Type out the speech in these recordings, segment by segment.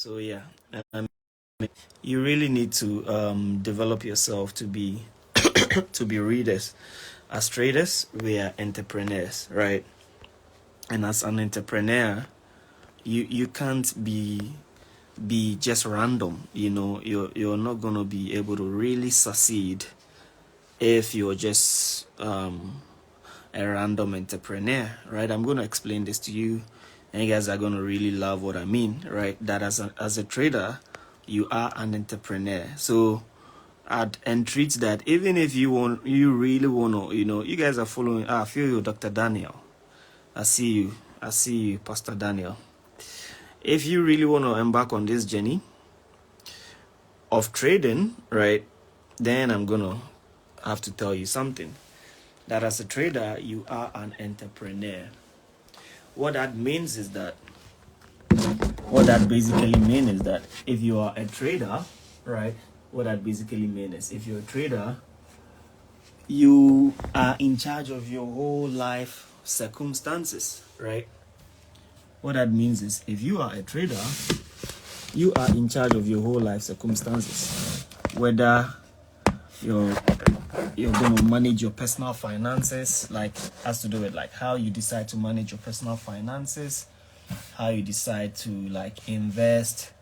So yeah, um, you really need to develop yourself to be to be readers. As traders, we are entrepreneurs, right? And as an entrepreneur, you can't be just random. You're not gonna be able to really succeed if you're just a random entrepreneur, right? I'm gonna explain this to you, and you guys are gonna really love what I mean, right? That as a trader, you are an entrepreneur. So I'd entreat that even if you really wanna, you guys are following. I feel you, Dr. Daniel. I see you, Pastor Daniel. If you really wanna embark on this journey of trading, right, then I'm gonna have to tell you something. That as a trader, you are an entrepreneur. What that means is that, what that basically means is that if you are a trader, right, what that basically means is if you're a trader, you are in charge of your whole life circumstances, right? What that means is if you are a trader, you are in charge of your whole life circumstances, whether you're going to manage your personal finances, like has to do with like how you decide to manage your personal finances, how you decide to like invest,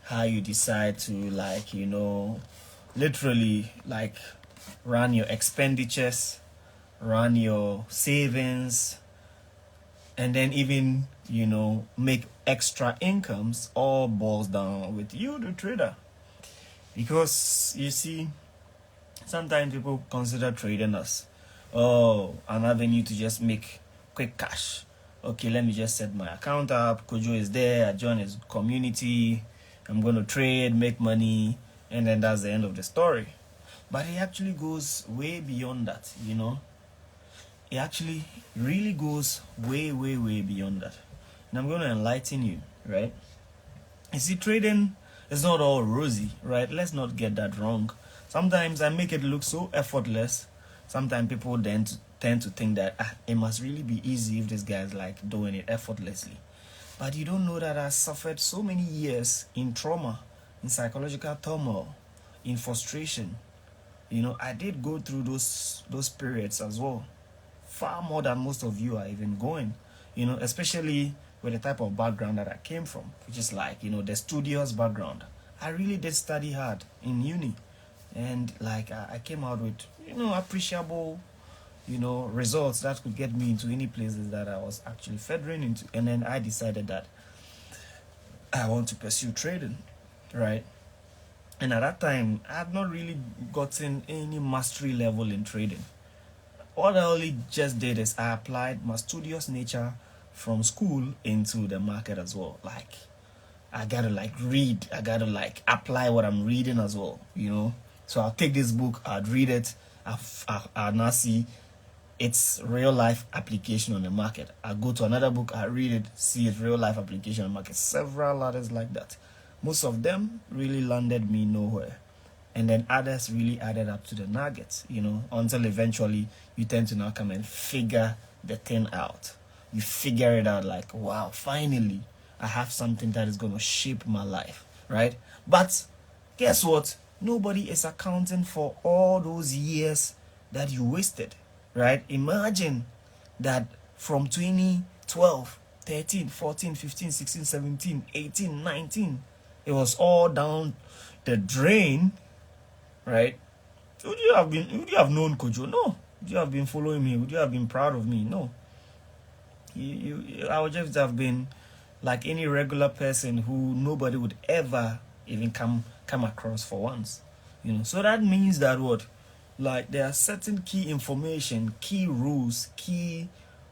how you decide to like literally like run your expenditures, run your savings, and then even make extra incomes. All boils down with you, the trader. Because you see, sometimes people consider trading as an avenue to just make quick cash. Okay, let me just set my account up. KOJO is there. I join his community. I'm going to trade, make money, and then that's the end of the story. But it actually goes way beyond that, It actually really goes way, way, way beyond that. And I'm going to enlighten you, right? You see, trading is not all rosy, right? Let's not get that wrong. Sometimes I make it look so effortless. Sometimes people then tend to think that it must really be easy if this guy's like doing it effortlessly. But you don't know that I suffered so many years in trauma, in psychological turmoil, in frustration. I did go through those periods as well, far more than most of you are even going. Especially with the type of background that I came from, which is like the studious background. I really did study hard in uni, and like I came out with appreciable results that could get me into any places that I was actually feathering into. And then I decided that I want to pursue trading, right? And at that time I had not really gotten any mastery level in trading. What I only just did is I applied my studious nature from school into the market as well. Like I gotta like read, I gotta like apply what I'm reading as well, So I'll take this book, I'd read it, I'll now see its real life application on the market. I go to another book, I read it, see its real life application on the market. Several others like that. Most of them really landed me nowhere. And then others really added up to the nuggets, until eventually you tend to now come and figure the thing out. You figure it out like, wow, finally I have something that is going to shape my life, right? But guess what? Nobody is accounting for all those years that you wasted, right? Imagine that from 2012, 13, 14, 15, 16, 17, 18, 19, it was all down the drain, right? Would you have known KOJO? No. Would you have been following me? Would you have been proud of me? No. I would just have been like any regular person who nobody would ever even come across for once. So that means that what? Like there are certain key information, key rules, key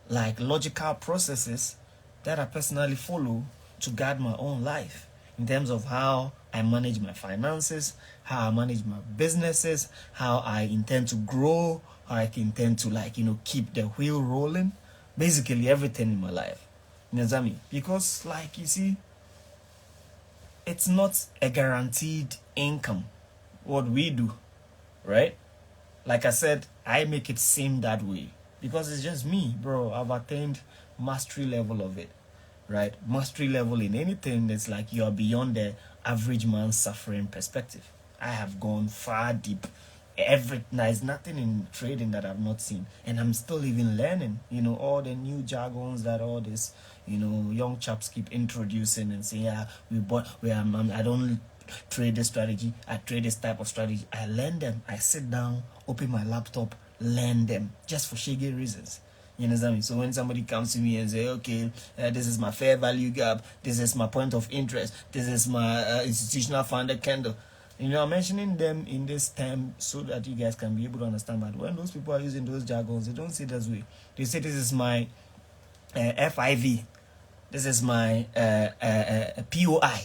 like logical processes that I personally follow to guide my own life in terms of how I manage my finances, how I manage my businesses, how I intend to grow, how I intend to like, keep the wheel rolling. Basically everything in my life. You know what I mean? Because like you see, it's not a guaranteed income what we do, right? Like I said, I make it seem that way because it's just me, bro. I've attained mastery level of it, right? Mastery level in anything that's like you are beyond the average man's suffering perspective. I have gone far deep. There's nothing in trading that I've not seen, and I'm still even learning. All the new jargons that all this, young chaps keep introducing and saying, "Yeah, I don't trade this strategy. I trade this type of strategy." I learn them. I sit down, open my laptop, learn them just for shaggy reasons. You understand me? So when somebody comes to me and say, "Okay, this is my fair value gap. This is my point of interest. This is my institutional funded candle." I'm mentioning them in this term so that you guys can be able to understand. But when those people are using those jargons, they don't say this way. They say, "This is my FIV. This is my POI.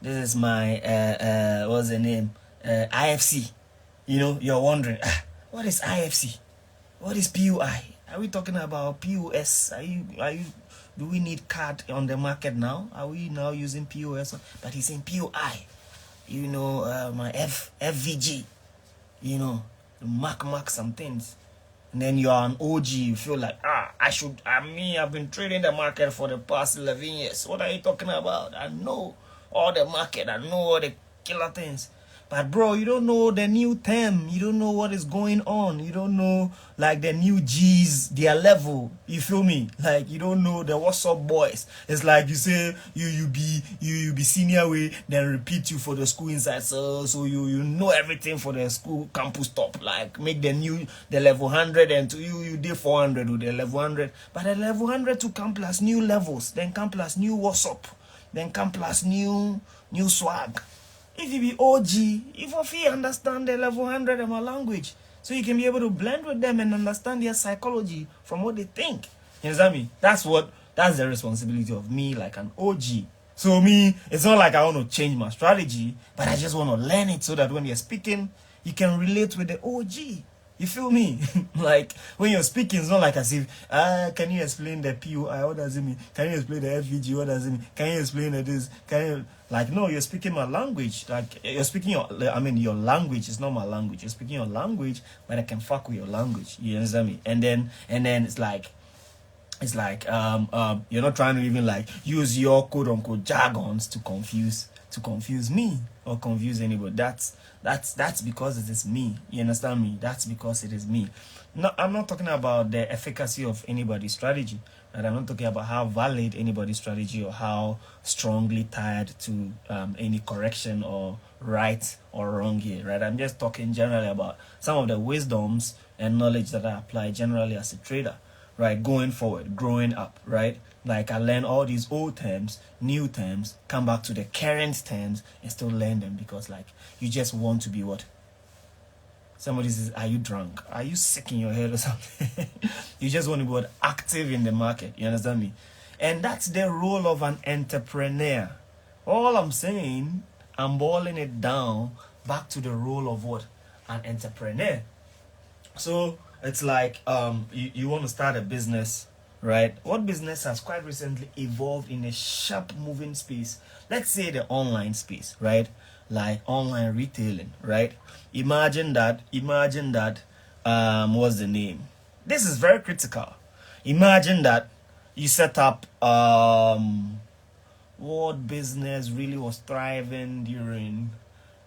This is my what's the name? IFC." You're wondering, what is IFC? What is POI? Are we talking about POS? Do we need card on the market now? Are we now using POS? But he's saying POI. My FVG, mark some things. And then you're an OG, you feel like, I've been trading the market for the past 11 years. What are you talking about? I know all the market, I know all the killer things. But bro, you don't know the new term. You don't know what is going on. You don't know like the new G's, their level. You feel me? Like you don't know the what's up boys. It's like you say you be senior way, then repeat you for the school inside. So you know everything for the school campus top. Like make the level 100 and to you did 400 with the level 100. But the level 100 to come plus new levels, then come plus new what's up, then come plus new swag. If you be OG, you understand the level 100 of my language. So you can be able to blend with them and understand their psychology from what they think. You understand me? That's the responsibility of me, like an OG. So me, it's not like I want to change my strategy, but I just want to learn it so that when you're speaking, you can relate with the OG. You feel me? Like when you're speaking, it's not like as if, can you explain the POI? What does it mean? Can you explain the FVG? What does it mean? Can you explain this? No, you're speaking my language. Like you're speaking your language is not my language. You're speaking your language, but I can fuck with your language. You understand me? And then it's like you're not trying to even like use your quote unquote jargons to confuse me or confuse anybody. That's because it is me. You understand me? That's because it is me. No, I'm not talking about the efficacy of anybody's strategy. Right? I'm not talking about how valid anybody's strategy or how strongly tied to any correction or right or wrong here. Right? I'm just talking generally about some of the wisdoms and knowledge that I apply generally as a trader. Right? Going forward, growing up. Right? Like I learn all these old terms, new terms, come back to the current terms and still learn them because like you just want to be what? Somebody says, "Are you drunk? Are you sick in your head or something?" You just want to be what? Active in the market. You understand me? And that's the role of an entrepreneur. All I'm saying, I'm boiling it down back to the role of what? An entrepreneur. So it's like you want to start a business. Right? What business has quite recently evolved in a sharp moving space? Let's say the online space, right? Like online retailing, right? Imagine that, what's the name? This is very critical. Imagine that you set up, what business really was thriving during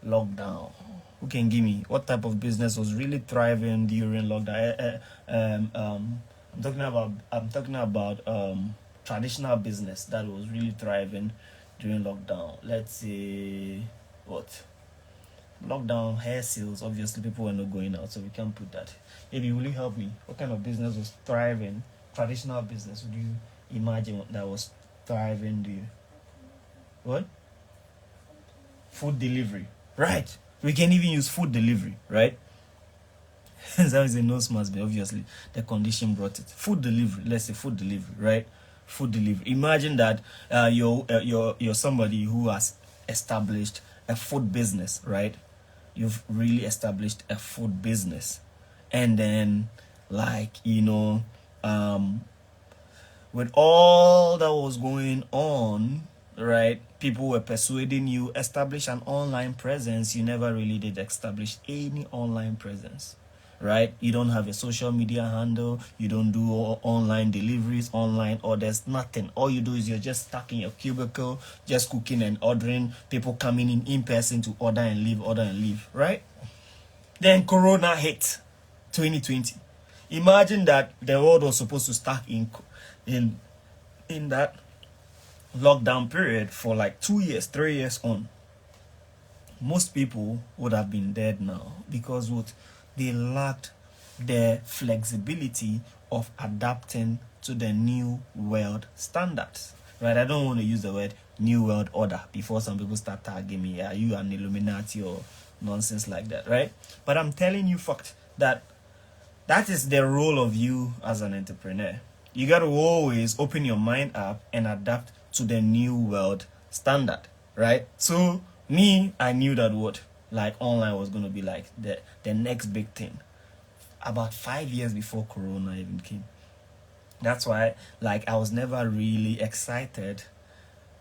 lockdown? Who can give me what type of business was really thriving during lockdown? I'm talking about traditional business that was really thriving during lockdown. Let's say what? Lockdown hair sales. Obviously, people were not going out, so we can't put that. Maybe will you help me? What kind of business was thriving? Traditional business. Would you imagine that was thriving? Do you? What? Food delivery. Right. We can even use food delivery. Right. That is a no smarts, but obviously the condition brought it. Food delivery, let's say food delivery, right? Food delivery. Imagine that you're somebody who has established a food business, right? You've really established a food business, and then with all that was going on, right? People were persuading you establish an online presence. You never really did establish any online presence. right? You don't have a social media handle, you don't do online deliveries, online orders, nothing. All you do is you're just stuck in your cubicle, just cooking and ordering, people coming in person to order and leave, right? Then Corona hit 2020. Imagine that the world was supposed to start in that lockdown period for like 2 years, 3 years on. Most people would have been dead now because what they lacked the flexibility of adapting to the new world standards, right? I don't want to use the word new world order before some people start tagging me, are you an Illuminati or nonsense like that, right? But I'm telling you fact that is the role of you as an entrepreneur. You got to always open your mind up and adapt to the new world standard, right? So me, I knew that what like online was going to be like the next big thing about 5 years before Corona even came. That's why like I was never really excited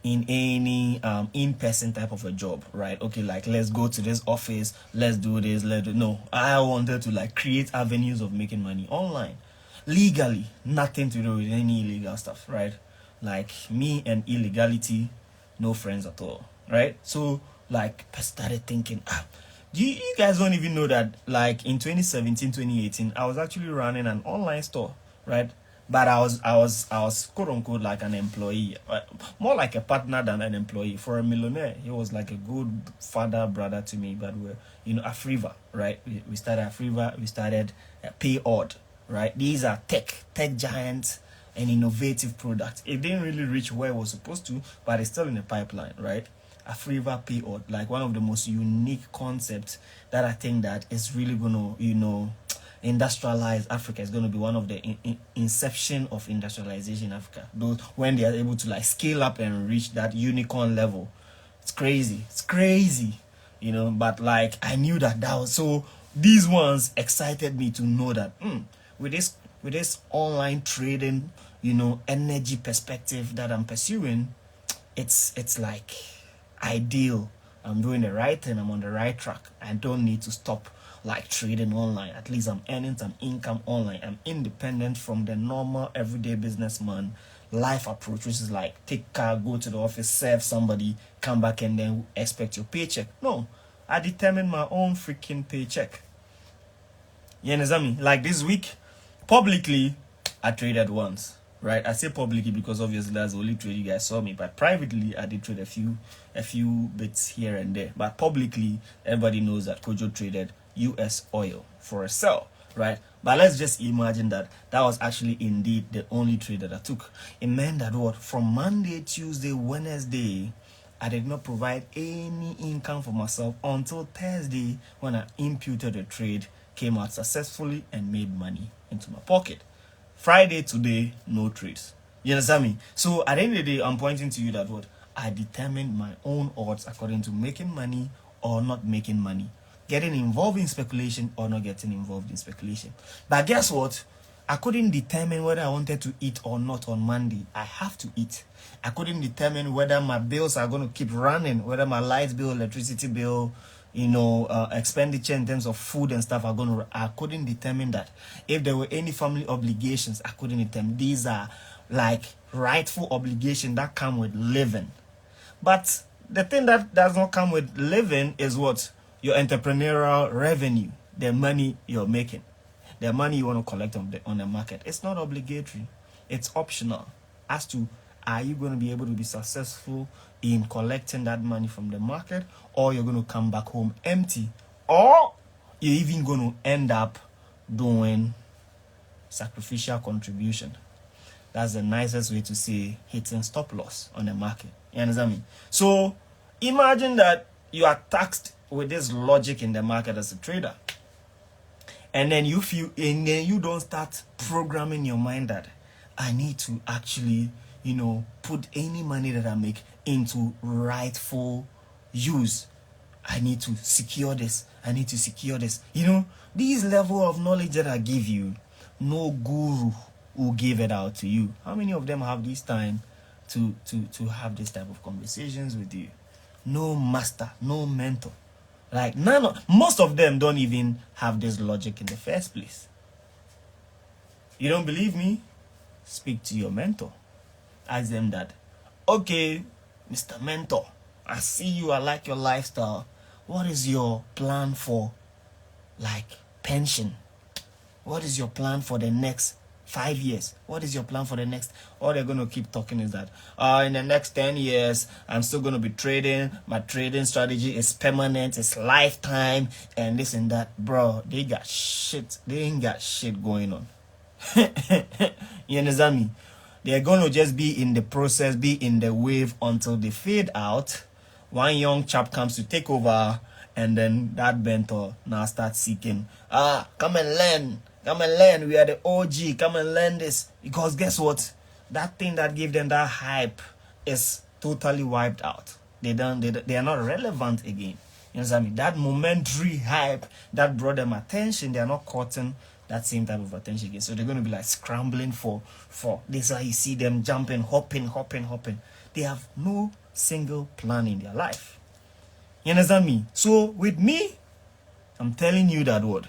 in any in-person type of a job, right? Okay, like let's go to this office, let's do this, no, I wanted to like create avenues of making money online legally, nothing to do with any illegal stuff, right? Like me and illegality, no friends at all, right? So like I started thinking, you guys don't even know that like in 2017, 2018, I was actually running an online store, right? But I was quote unquote like an employee, more like a partner than an employee. For a millionaire, he was like a good father, brother to me. But we're, Afriva, right? We started Afriva, we started Payodd, right? These are tech giants and innovative products. It didn't really reach where it was supposed to, but it's still in the pipeline, right? Afriva Payodd, like one of the most unique concepts that I think that is really gonna, industrialize Africa. Is going to be one of the inception of industrialization in Africa. Those when they are able to like scale up and reach that unicorn level, it's crazy, But like I knew that was so. These ones excited me to know that with this online trading, energy perspective that I'm pursuing, it's like ideal. I'm doing the right thing. I'm on the right track. I don't need to stop like trading online. At least I'm earning some income online. I'm independent from the normal everyday businessman life approach, which is like take car, go to the office, serve somebody, come back and then expect your paycheck. No, I determine my own freaking paycheck. You understand me? Like this week, publicly, I traded once. Right, I say publicly because obviously that's the only trade you guys saw me. But privately, I did trade a few bits here and there. But publicly, everybody knows that KOJO traded U.S. oil for a sell, right? But let's just imagine that was actually indeed the only trade that I took. It meant that what from Monday, Tuesday, Wednesday, I did not provide any income for myself until Thursday when I imputed the trade, came out successfully, and made money into my pocket. Friday today, no trades. You understand me? So at the end of the day, I'm pointing to you that what I determine my own odds according to making money or not making money, getting involved in speculation or not getting involved in speculation. But guess what? I couldn't determine whether I wanted to eat or not on Monday. I have to eat. I couldn't determine whether my bills are going to keep running, whether my light bill, electricity bill, expenditure in terms of food and stuff I couldn't determine that. If there were any family obligations, I couldn't determine. These are like rightful obligations that come with living. But the thing that does not come with living is what? Your entrepreneurial revenue, the money you're making, the money you want to collect on the market. It's not obligatory. It's optional as to are you going to be able to be successful in collecting that money from the market, or you're going to come back home empty, or you're even going to end up doing sacrificial contribution. That's the nicest way to say hitting stop loss on the market. You understand me? So imagine that you are taxed with this logic in the market as a trader, and then you don't start programming your mind that I need to actually put any money that I make into rightful use. I need to secure this. I need to secure this. These level of knowledge that I give you, no guru will give it out to you. How many of them have this time to have this type of conversations with you? No master, no mentor, Like most of them don't even have this logic in the first place. You don't believe me? Speak to your mentor. Ask them that, okay, Mr. Mentor, I see you, I like your lifestyle. What is your plan for, like, pension? What is your plan for the next 5 years? What is your plan for the next? All they're going to keep talking is that, in the next 10 years, I'm still going to be trading. My trading strategy is permanent, it's lifetime, and this and that. Bro, they ain't got shit going on. You understand me? They're going to just be in the process, be in the wave until they fade out. One young chap comes to take over, and then that mentor now starts seeking, come and learn, we are the OG, come and learn this. Because guess what? That thing that gave them that hype is totally wiped out. They are not relevant again. You understand me? That momentary hype that brought them attention, they are not courting that same type of attention again. So they're going to be like scrambling for this. Is why you see them jumping, hopping. They have no single plan in their life. You understand me? So with me, I'm telling you that word.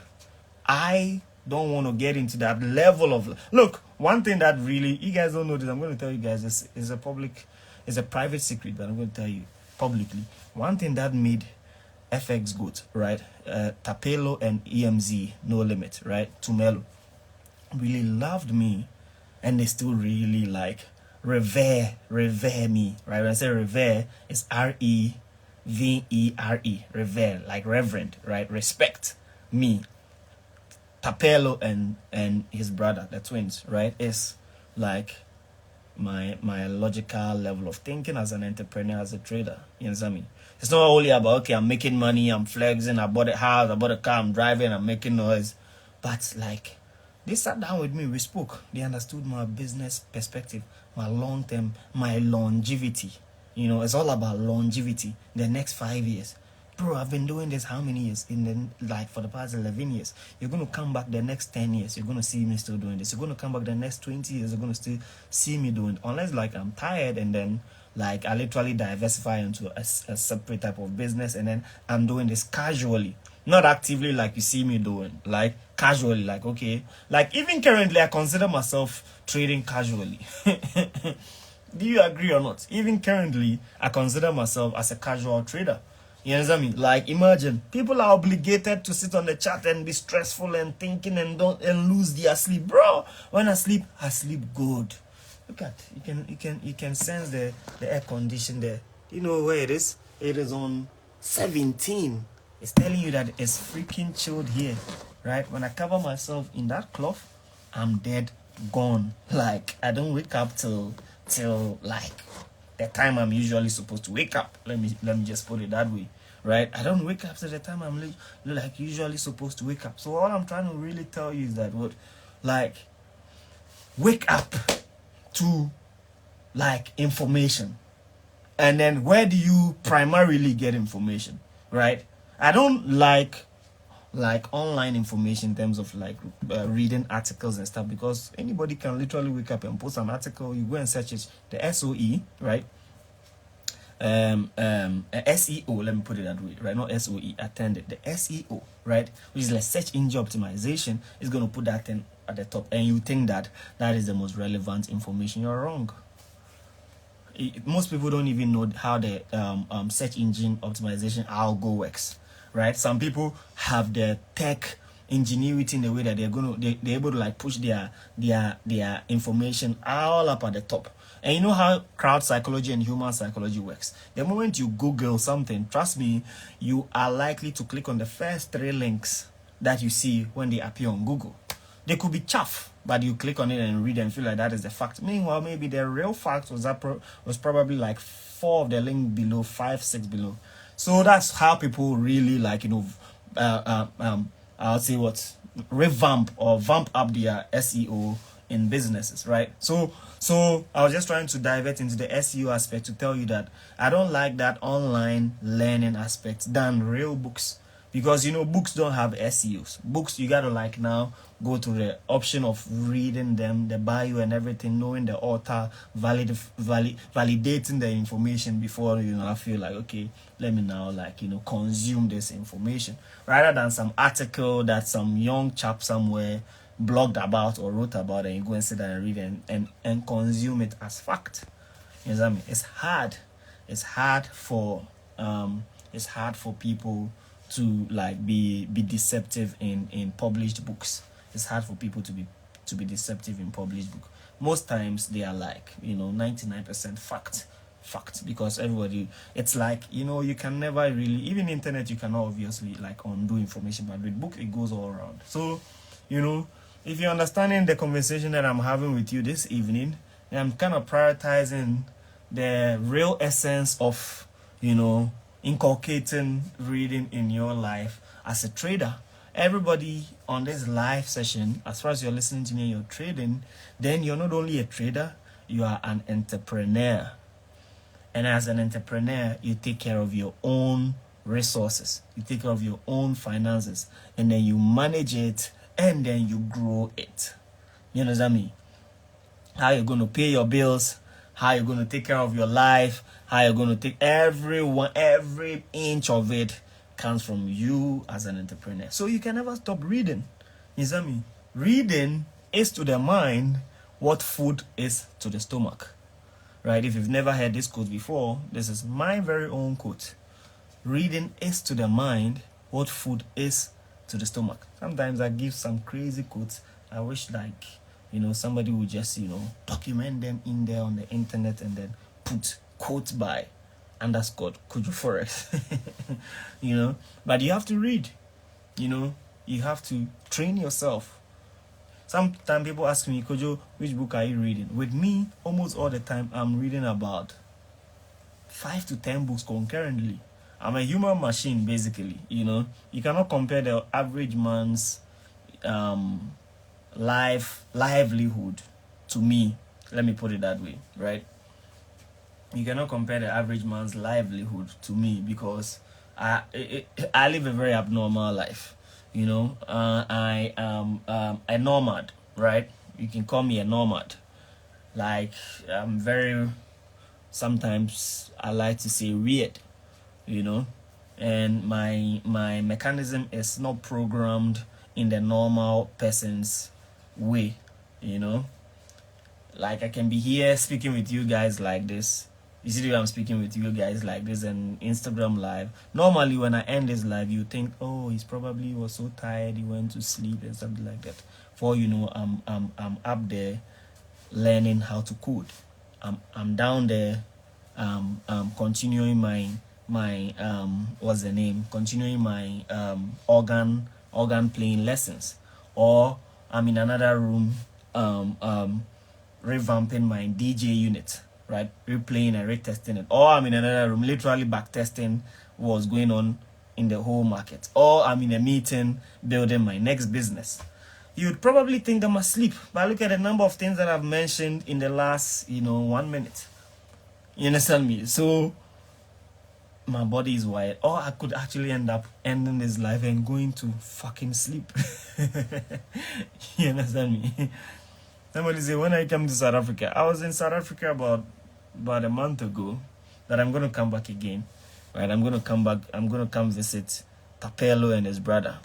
I don't want to get into that level of... Look, one thing that really... You guys don't know this. I'm going to tell you guys. It's a private secret, but I'm going to tell you publicly. One thing that made FX good, right? Tapelo and EMZ, No Limit, right? Tumelo really loved me, and they still really like revere me, right? When I say revere, it's REVERE, revere, like reverend, right? Respect me. Tapelo and his brother, the twins, right, is like my logical level of thinking as an entrepreneur, as a trader. You understand me? It's not only about, okay, I'm making money, I'm flexing, I bought a house, I bought a car, I'm driving, I'm making noise. But like, they sat down with me, we spoke. They understood my business perspective, my long-term, my longevity. You know, it's all about longevity, the next 5 years. Bro, I've been doing this how many years? For the past 11 years. You're going to come back the next 10 years. You're going to see me still doing this. You're going to come back the next 20 years. You're going to still see me doing it. Unless, like, I'm tired and then, like, I literally diversify into a separate type of business, and then I'm doing this casually. Not actively like you see me doing. Like, casually. Like, okay. Like, even currently, I consider myself trading casually. Do you agree or not? Even currently, I consider myself as a casual trader. You understand me? Like, imagine people are obligated to sit on the chat and be stressful and thinking and lose their sleep, bro. When I sleep good. Look at, you can sense the air condition there. You know where it is? It is on 17. It's telling you that it's freaking chilled here, right? When I cover myself in that cloth, I'm dead gone. Like, I don't wake up till like the time I'm usually supposed to wake up. Let me just put it that way, right? I don't wake up to the time I'm like usually supposed to wake up. So all I'm trying to really tell you is that wake up to like information. And then where do you primarily get information, right? I don't like online information in terms of like reading articles and stuff, because anybody can literally wake up and post an article. You go and search it, the SOE, right? SEO, let me put it that way, right? Not SOE, attended, the SEO, right? Which is like search engine optimization, is going to put that thing at the top, and you think that is the most relevant information. You're wrong. Most people don't even know how the search engine optimization algo works, right? Some people have the tech ingenuity in the way that they're able to like push their information all up at the top. And you know how crowd psychology and human psychology works. The moment you Google something, trust me, you are likely to click on the first 3 links that you see when they appear on Google. They could be chaff, but you click on it and read and feel like that is the fact. Meanwhile, maybe the real fact was probably like 4 of the link below, 5, 6 below. So that's how people really like, I'll say revamp or vamp up their SEO in businesses, right? So I was just trying to divert into the SEO aspect to tell you that I don't like that online learning aspect than real books, because books don't have SEOs. Books, you gotta like now go to the option of reading them, the bio and everything, knowing the author, validating the information before I feel like, okay, let me now like consume this information, rather than some article that some young chap somewhere blogged about or wrote about, and you go and sit down and read and consume it as fact. You know what I mean? It's hard. It's hard for people to like be deceptive in published books. It's hard for people to be deceptive in published book. Most times they are like 99% fact, because everybody, it's like you can never really, even internet, you cannot obviously like undo information, but with book it goes all around. So if you're understanding the conversation that I'm having with you this evening, I'm kind of prioritizing the real essence of inculcating reading in your life as a trader. Everybody on this live session, as far as you're listening to me and you're trading, then you're not only a trader, you are an entrepreneur. And as an entrepreneur, you take care of your own resources, you take care of your own finances, and then you manage it, and then you grow it. You know what I mean? How you're going to pay your bills, how you're going to take care of your life, how you're going to take every inch of it comes from you as an entrepreneur. So you can never stop reading. You see me? Reading is to the mind what food is to the stomach. Right? If you've never heard this quote before, this is my very own quote. Reading is to the mind what food is to the stomach. Sometimes I give some crazy quotes. I wish like somebody would just document them in there on the internet and then put quote by _ KOJO Forex. But you have to read. You have to train yourself. Sometimes people ask me, KOJO, which book are you reading? With me, almost all the time, I'm reading about 5 to 10 books concurrently. I'm a human machine, basically. You cannot compare the average man's livelihood to me. Let me put it that way, right? You cannot compare the average man's livelihood to me, because I live a very abnormal life. I am a nomad, right? You can call me a nomad. Like, I'm very, sometimes I like to say weird, and my mechanism is not programmed in the normal person's way. Like, I can be here speaking with you guys like this. You see the way I'm speaking with you guys like this, and Instagram live. Normally when I end this live, you think, oh, he's probably was so tired, he went to sleep and something like that. For I'm up there learning how to code. I'm down there continuing my what's the name? Continuing my organ playing lessons. Or I'm in another room revamping my DJ unit, right? Replaying and retesting it. Or I'm in another room literally back testing what's going on in the whole market. Or I'm in a meeting building my next business. You'd probably think I'm asleep, but look at the number of things that I've mentioned in the last 1 minute. You understand me? So my body is wired. Or I could actually end up ending this life and going to fucking sleep. You understand me? Somebody say, when I come to South Africa, I was in South Africa about a month ago, that I'm going to come back again. Right? I'm going to come back. I'm going to come visit Tapelo and his brother.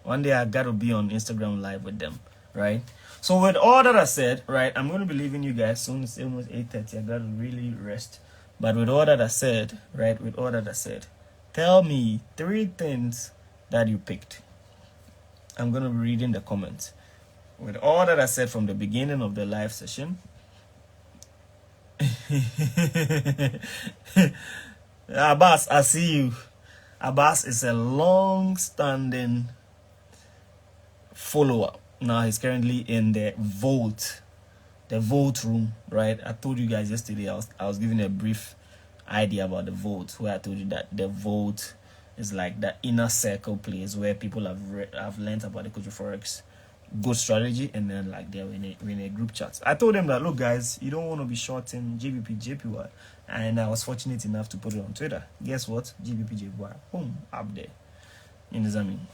One day I got to be on Instagram live with them. Right? So with all that I said, right, I'm going to be leaving you guys soon. It's almost 8:30. I got to really rest. But with all that I said, right, tell me 3 things that you picked. I'm going to be reading the comments. With all that I said from the beginning of the live session. Abbas, I see you. Abbas is a long-standing follower. Now he's currently in the vote room, right? I told you guys yesterday, I was giving a brief idea about the vote, where I told you that the vote is like the inner circle place where people have learned about the KOJO Forex good strategy, and then like they're in a group chat. I told them that, look guys, you don't want to be shorting GBP JPY, and I was fortunate enough to put it on Twitter. Guess what? GBP JPY, boom, up there. You know what I mean?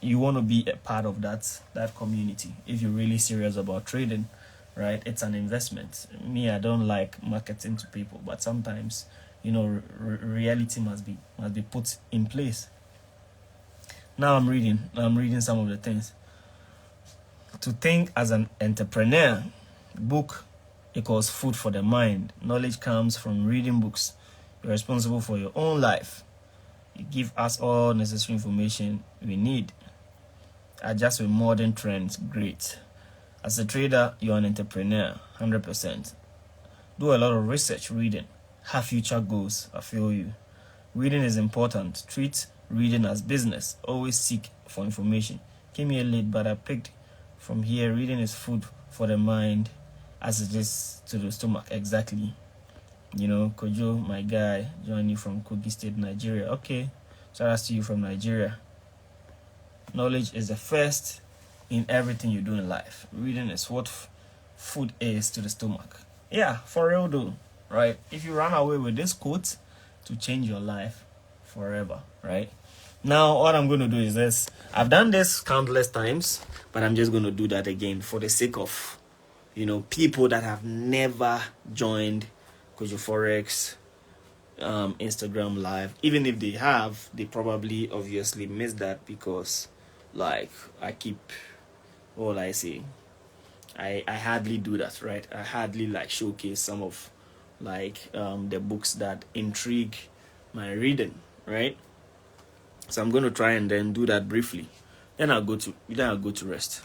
You want to be a part of that community if you're really serious about trading, right? It's an investment. Me, I don't like marketing to people, but sometimes, you know, reality must be put in place. Now I'm reading some of the things. To think as an entrepreneur, book equals food for the mind. Knowledge comes from reading books. You're responsible for your own life. You give us all necessary information we need. Adjust with modern trends. Great. As a trader, you're an entrepreneur, 100%. Do a lot of research, reading. Have future goals. I feel you. Reading is important. Treat reading as business. Always seek for information. Came here late, but I picked from here. Reading is food for the mind as it is to the stomach. Exactly. You know, KOJO, my guy, joining you from Kogi State, Nigeria. Okay. Shout out to you from Nigeria. Knowledge is the first in everything you do in life. Reading is what food is to the stomach. Yeah, for real though, right? If you run away with this quote, to change your life forever, right? Now, what I'm going to do is this. I've done this countless times, but I'm just going to do that again for the sake of, you know, people that have never joined KOJO Forex Instagram live. Even if they have, they probably obviously missed that because, like, I hardly do that, right? I hardly like showcase some of like the books that intrigue my reading, right? So I'm going to try and then do that briefly. Then I'll go to rest.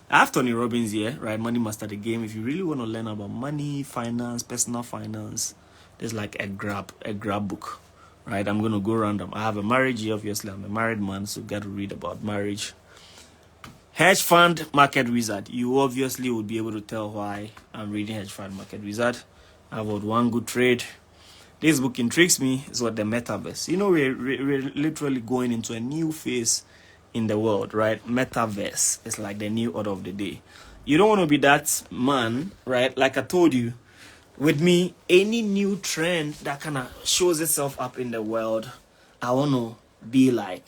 I have Tony Robbins here, right? Money Master the Game. If you really want to learn about money, finance, personal finance, there's like a grab book, right? I'm going to go random. I have a marriage here, obviously. I'm a married man, so got to read about marriage. Hedge Fund Market Wizard. You obviously would be able to tell why I'm reading Hedge Fund Market Wizard. I've got one good trade. This book intrigues me. It's what the metaverse. You know, we're literally going into a new phase in the world, right? Metaverse is like the new order of the day. You don't want to be that man, right? Like I told you, with me, any new trend that kind of shows itself up in the world, I want to be like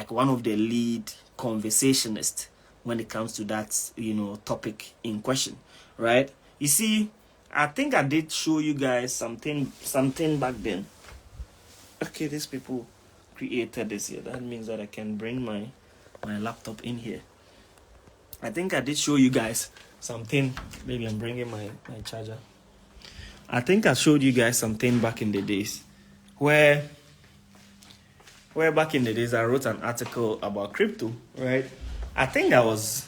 one of the lead conversationists when it comes to that, you know, topic in question, right? You see, I think I did show you guys something back then. Okay, these people created this here. That means that I can bring my laptop in here. I think I did show you guys something. Maybe I'm bringing my charger. I think I showed you guys something back in the days where back in the days I wrote an article about crypto, right? I think I was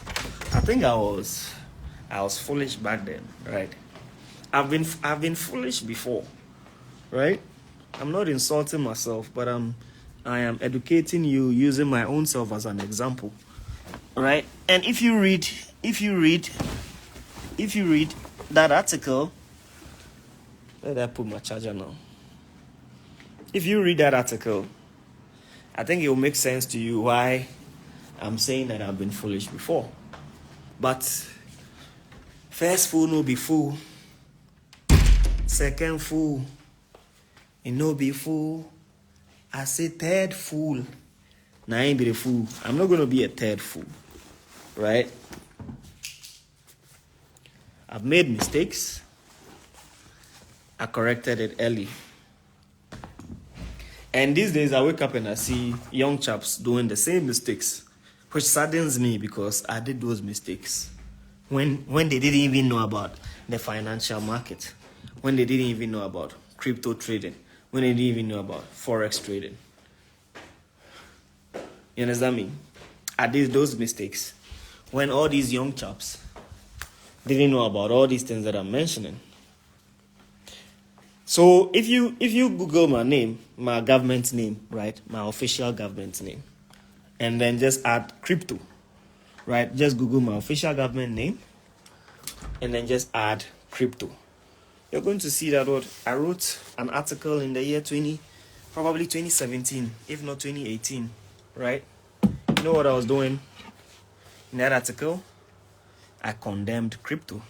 foolish back then, right? I've been foolish before, right? I'm not insulting myself, but I am educating you using my own self as an example, right? And if you read that article, where did I put my charger now? If you read that article, I think it will make sense to you why I'm saying that I've been foolish before. But first fool no be fool. Second fool, it no be fool. I say third fool. Now I ain't be the fool. I'm not going to be a third fool, right? I've made mistakes. I corrected it early. And these days I wake up and I see young chaps doing the same mistakes, which saddens me because I did those mistakes when they didn't even know about the financial market, when they didn't even know about crypto trading, when they didn't even know about Forex trading. You understand me? I did those mistakes when all these young chaps didn't know about all these things that I'm mentioning. So if you Google my name, my government name, right, my official government name, and then just add crypto, right, just Google my official government name, and then just add crypto, you're going to see that what I wrote an article in the year 2017, if not 2018, right? You know what I was doing? In that article, I condemned crypto.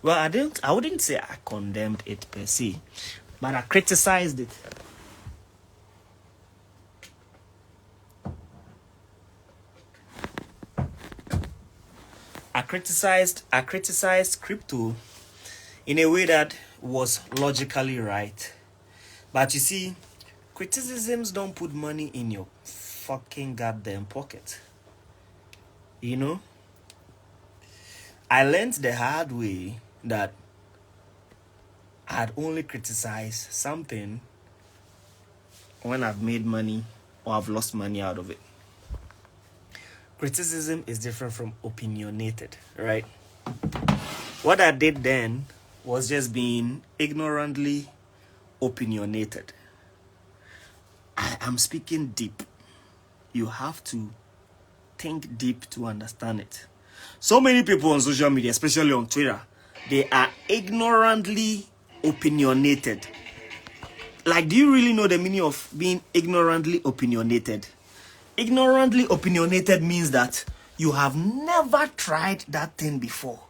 Well, I wouldn't say I condemned it per se, but I criticized it. I criticized crypto in a way that was logically right. But you see, criticisms don't put money in your fucking goddamn pocket. You know? I learned the hard way that I'd only criticize something when I've made money or I've lost money out of it. Criticism is different from opinionated, right? What I did then was just being ignorantly opinionated. I am speaking deep. You have to think deep to understand it. So many people on social media, especially on Twitter, they are ignorantly opinionated. Like, do you really know the meaning of being ignorantly opinionated? Ignorantly opinionated means that you have never tried that thing before,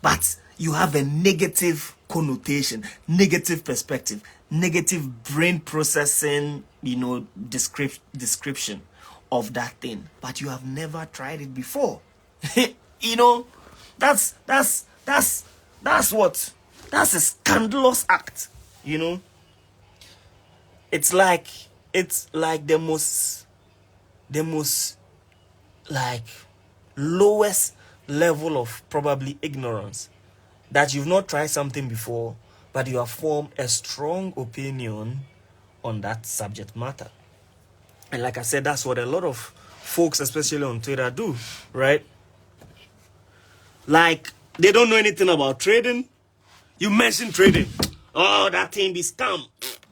but you have a negative connotation, negative perspective, negative brain processing, description of that thing, but you have never tried it before. That's a scandalous act. It's like the most like lowest level of probably ignorance, that you've not tried something before, but you have formed a strong opinion on that subject matter. And like I said, that's what a lot of folks, especially on Twitter, do, right? Like, they don't know anything about trading. You mention trading. Oh, that thing be scam.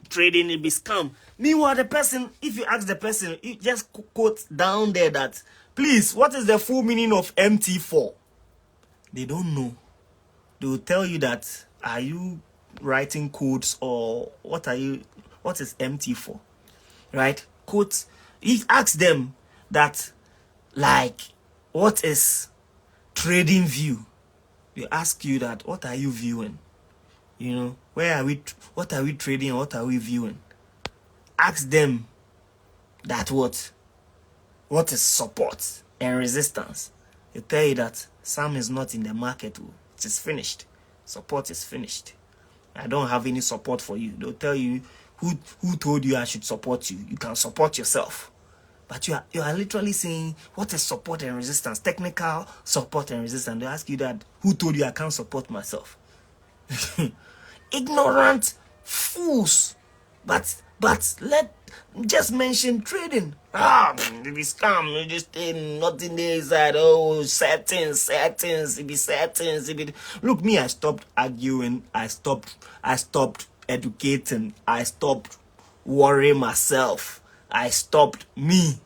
Trading, it be scam. Meanwhile, the person, if you ask the person, you just quote down there that, please, what is the full meaning of MT4? They don't know. They will tell you that, are you writing codes, or what is MT4? Right? Quotes. If ask them that, like, what is trading view? They ask you that, what are you viewing? What are we trading, what are we viewing? Ask them that what is support and resistance. They tell you that Sam is not in the market. It is finished. Support is finished. I don't have any support for you. They'll tell you, who told you I should support you? You can support yourself. But you are literally saying, what is support and resistance? Technical support and resistance. They ask you that, who told you I can't support myself? Ignorant fools. But just mention trading. It be scam. This thing, nothing there inside. Oh, settings. It be settings. Look, me, I stopped arguing. I stopped educating. I stopped worrying myself. I stopped me.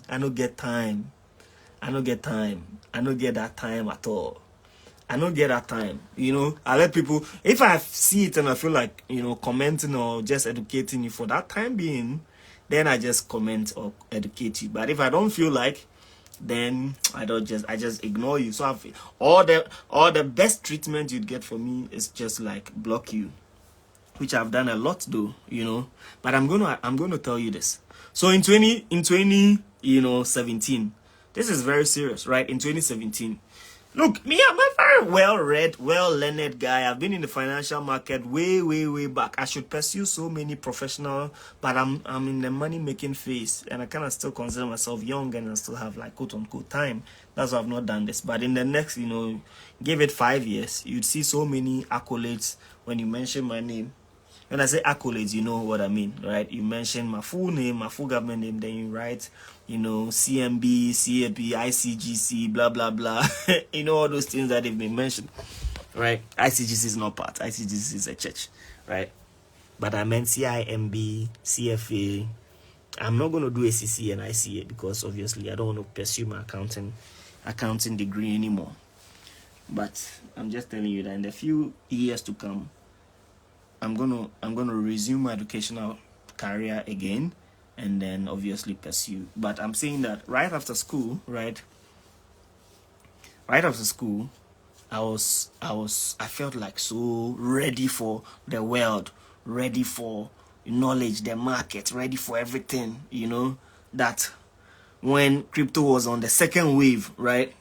I don't get time. I don't get that time at all. I don't get that time. I let people, if I see it and I feel like, commenting or just educating you for that time being, then I just comment or educate you. But if I don't feel like, then I just ignore you. So all the best treatment you'd get from me is just like block you, which I've done a lot though, But I'm gonna tell you this. So in 2017, this is very serious, right? In 2017. Look, me, I'm a very well-read, well-learned guy. I've been in the financial market way back. I should pursue so many professional, but I'm in the money-making phase, and I kind of still consider myself young, and I still have, like, quote-unquote time. That's why I've not done this. But in the next, give it 5 years, you'd see so many accolades when you mention my name. When I say accolades, you know what I mean, right? You mention my full name, my full government name, then you write, CMB, CAP, ICGC, blah, blah, blah. All those things that they've been mentioned, right? ICGC is not part. ICGC is a church, right? But I meant CIMB, CFA. I'm not going to do ACC and ICA because obviously I don't want to pursue my accounting degree anymore. But I'm just telling you that in the few years to come, I'm gonna resume my educational career again, and then obviously pursue. But I'm saying that right after school, right, right after school, I felt like so ready for the world, ready for knowledge, the market, ready for everything, that when crypto was on the second wave, right?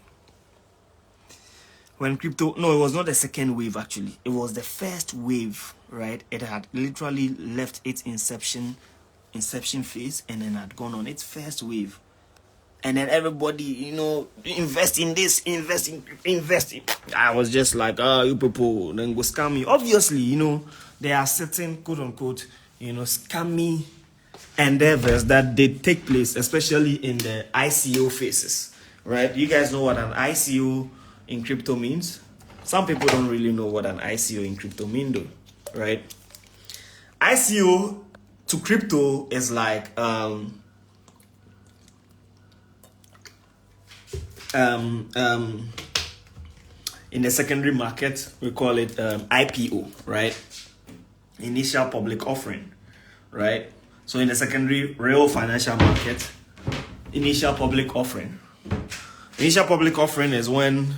When crypto, no, it was not the second wave actually. It was the first wave, right? It had literally left its inception phase and then had gone on its first wave. And then everybody, invest in this, invest in. I was just like, you people, then go scam me. Obviously, there are certain quote unquote, scammy endeavors that they take place, especially in the ICO phases, right? You guys know what an ICO in crypto means? Some people don't really know what an ICO in crypto means, though, right? ICO to crypto is like in the secondary market we call it IPO, right? Initial public offering, right? So in the secondary real financial market, initial public offering is when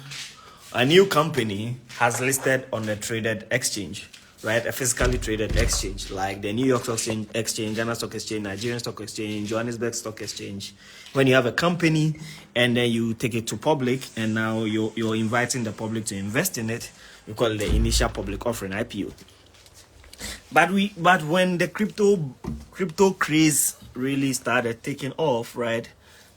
a new company has listed on a traded exchange, right? A physically traded exchange like the New York Stock Exchange, Ghana Stock Exchange, Nigerian Stock Exchange, Johannesburg Stock Exchange. When you have a company and then you take it to public and now you're inviting the public to invest in it, we call it the initial public offering, IPO. But when the crypto craze really started taking off, right?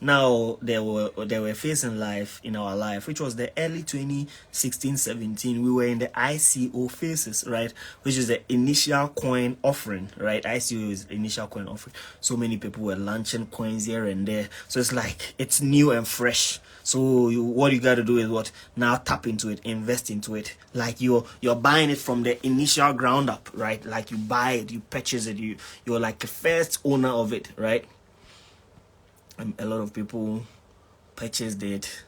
Now they were facing life in our life, which was the early 2016-17. We were in the ICO phases, right? Which is the initial coin offering, right? ICO is initial coin offering. So many people were launching coins here and there. So it's like it's new and fresh. So what you got to do is what? Now tap into it, invest into it. Like you're buying it from the initial ground up, right? Like you buy it, you purchase it, you're like the first owner of it, right? A lot of people purchased it,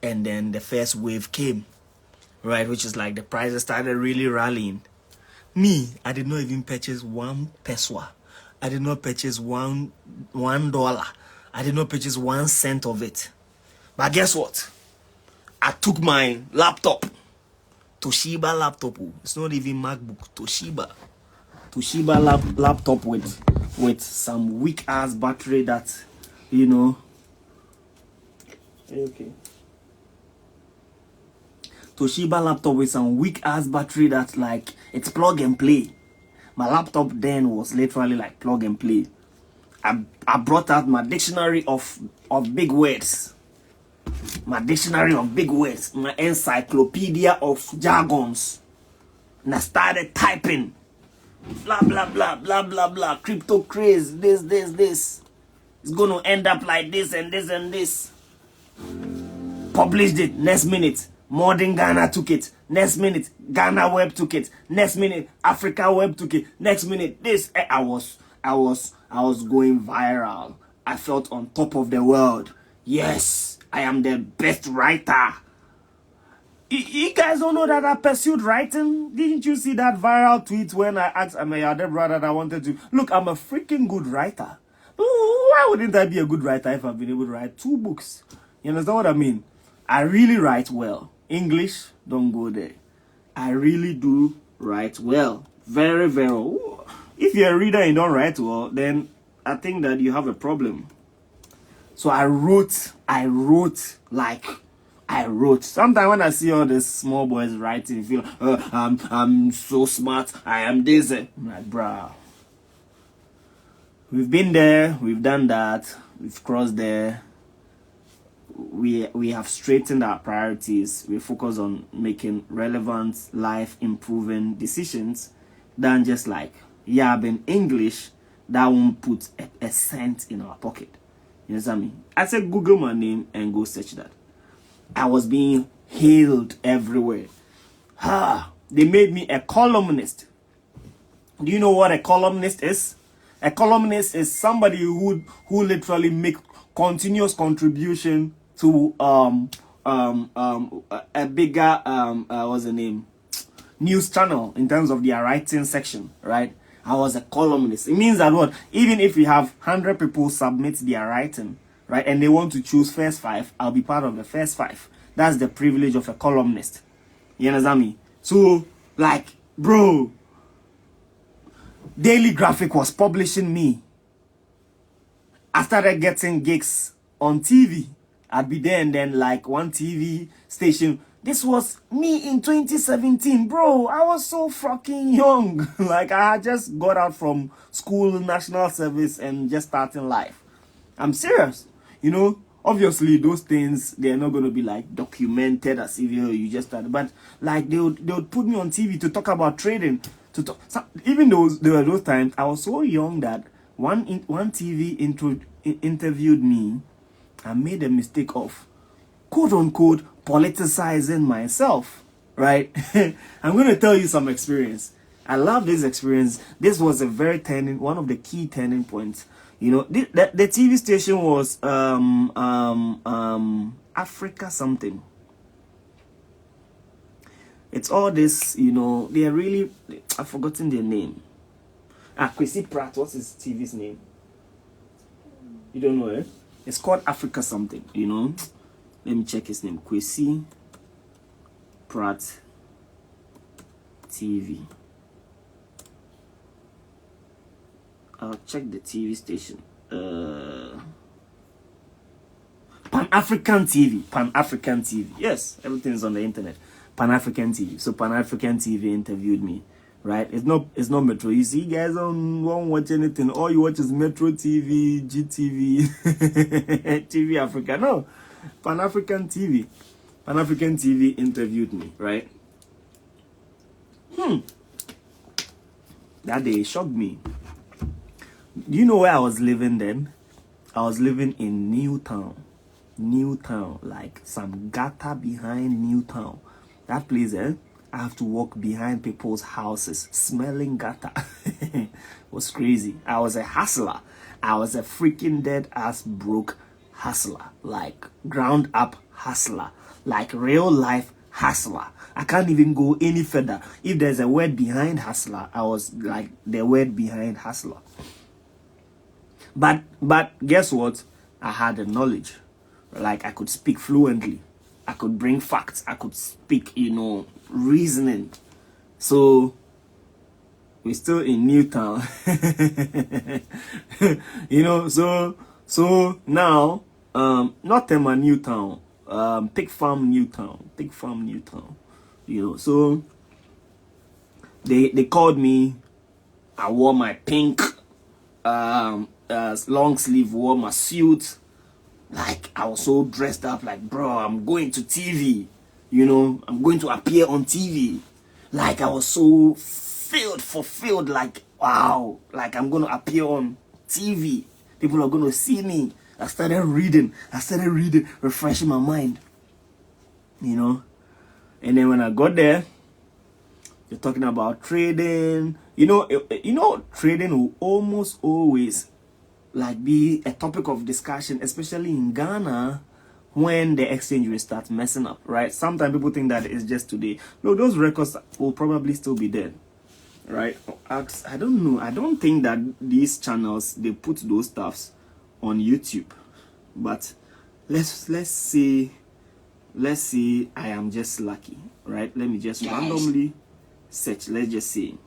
and then the first wave came, right? Which is like the prices started really rallying. Me, I did not even purchase $1. I did not purchase $1. I did not purchase 1 cent of it. But guess what? I took my laptop, Toshiba laptop. It's not even MacBook, Toshiba laptop with some weak ass battery that, okay. Toshiba laptop with some weak ass battery that like it's plug and play. My laptop then was literally like plug and play. I brought out my dictionary of big words. My dictionary of big words, my encyclopedia of jargons. And I started typing blah blah blah blah blah blah, crypto craze, this. It's gonna end up like this and this and this. Published it. Next minute, Modern Ghana took it. Next minute, Ghana Web took it. Next minute, Africa Web took it. Next minute, this. I was going viral. I felt on top of the world. Yes, I am the best writer. You guys don't know that I pursued writing? Didn't you see that viral tweet when I asked my other brother that I wanted to? Look, I'm a freaking good writer. Why wouldn't I be a good writer if I've been able to write 2 books? You understand what I mean? I really write well. English, don't go there. I really do write well. Very, very well. If you're a reader and you don't write well, then I think that you have a problem. So I wrote. Sometimes when I see all these small boys writing, I feel, I'm so smart. I am this. I'm like, bruh. We've been there. We've done that. We've crossed there. We have straightened our priorities. We focus on making relevant, life-improving decisions than just like yabbing English that won't put a cent in our pocket. You know what I mean? I said Google my name and go search that. I was being hailed everywhere. They made me a columnist. Do you know what a columnist is? A columnist is somebody who literally make continuous contribution to a bigger what's the name, news channel in terms of their writing section, right? I was a columnist. It means that what, even if we have 100 people submit their writing, right, and they want to choose first 5, I'll be part of the first 5. That's the privilege of a columnist. You understand me? So, like, bro, Daily Graphic was publishing me. I started getting gigs on TV. I'd be there, and then like one TV station. This was me in 2017, bro. I was so fucking young. Like, I had just got out from school, national service, and just starting life. I'm serious. You know, obviously those things, they're not going to be like documented as if you just started, but like they would put me on TV to talk about trading, to talk. So, even those, there were those times I was so young that one TV interviewed me. I made a mistake of, quote unquote, politicizing myself, right? I'm going to tell you some experience. I love this experience. This was a very one of the key turning points. You know, the TV station was Africa something. It's all this, you know, they are really, I've forgotten their name. Kwesi Pratt, what's his TV's name? You don't know, eh? It's called Africa something, you know. Let me check his name. Kwesi Pratt TV. I'll check the TV station. Pan-African TV. Pan-African TV. Yes, everything's on the internet. Pan-African TV. So Pan-African TV interviewed me. Right? It's not Metro. You see, guys won't watch anything. All you watch is Metro TV, GTV, TV Africa. No. Pan-African TV. Pan-African TV interviewed me, right? That day shocked me. Do you know where I was living then? I was living in Newtown. Newtown, like some gutter behind Newtown. That place, I have to walk behind people's houses, smelling gutter. It was crazy. I was a hustler. I was a freaking dead ass broke hustler, like ground up hustler, like real life hustler. I can't even go any further. If there's a word behind hustler, I was like the word behind hustler. But guess what? I had the knowledge. Like, I could speak fluently. I could bring facts. I could speak, you know, reasoning. So we're still in Newtown. You know, so now not Tema Newtown, Pig Farm Newtown. You know, so they called me. I wore my pink long sleeve, wore my suit. Like, I was so dressed up, like, bro, I'm going to TV. You know, I'm going to appear on TV. Like, I was so fulfilled, like, wow. Like, I'm going to appear on TV. People are going to see me. I started reading, refreshing my mind. You know? And then when I got there, they're talking about trading. You know, trading will almost always like be a topic of discussion, especially in Ghana, when the exchange rate starts messing up, right? Sometimes people think that it's just today. No, those records will probably still be there, right? I don't know. I don't think that these channels, they put those stuffs on YouTube. But let's see I am just lucky, right? Let me just randomly search. Let's just see.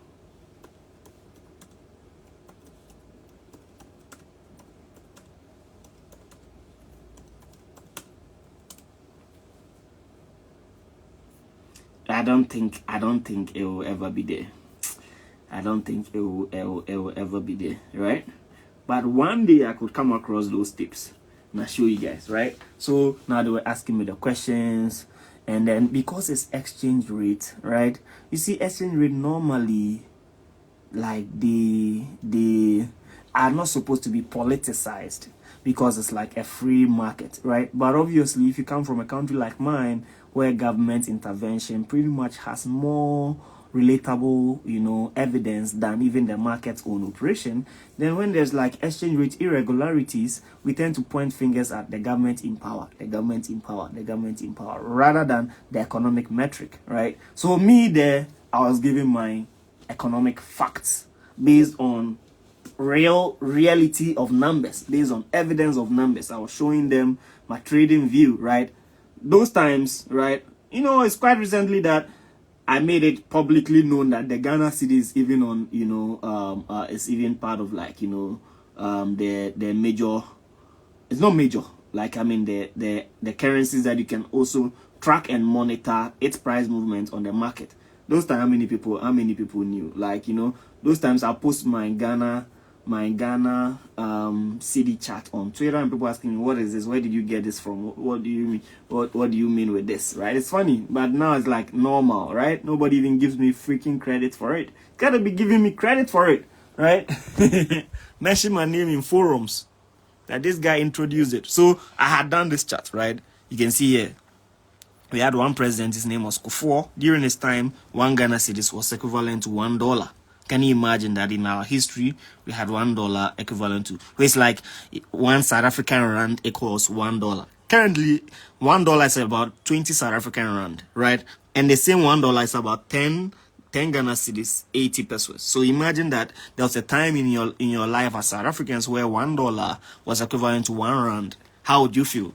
I don't think it will ever be there. I don't think it will ever be there, right? But one day I could come across those tips and I'll show you guys, right? So now they were asking me the questions, and then because it's exchange rate, right? You see, exchange rate normally, like, they are not supposed to be politicized because it's like a free market, right? But obviously, if you come from a country like mine, where government intervention pretty much has more relatable, you know, evidence than even the market's own operation, then when there's like exchange rate irregularities, we tend to point fingers at the government in power, rather than the economic metric, right? So me there, I was giving my economic facts based on reality of numbers, based on evidence of numbers. I was showing them my trading view, right? those times, right? You know, it's quite recently that I made it publicly known that the Ghana city is even on, it's even part of like, the major. It's not major. Like I mean, the currencies that you can also track and monitor its price movement on the market. Those times, how many people knew? Like those times I post my Ghana city chart on Twitter, and people asking me, what is this? Where did you get this from? What do you mean? What do you mean with this? Right? It's funny, but now it's like normal, right? Nobody even gives me freaking credit for it. Gotta be giving me credit for it, right? Mention my name in forums that this guy introduced it. So I had done this chart, right? You can see here. We had one president, his name was Kufuor. During his time, one Ghana cedis was equivalent to $1. Can you imagine that in our history, we had $1 equivalent to, it's like one South African rand equals $1. Currently, $1 is about 20 South African rand, right? And the same $1 is about 10 Ghana cedis, 80 pesos. So imagine that there was a time in your life as South Africans where $1 was equivalent to 1 rand. How would you feel?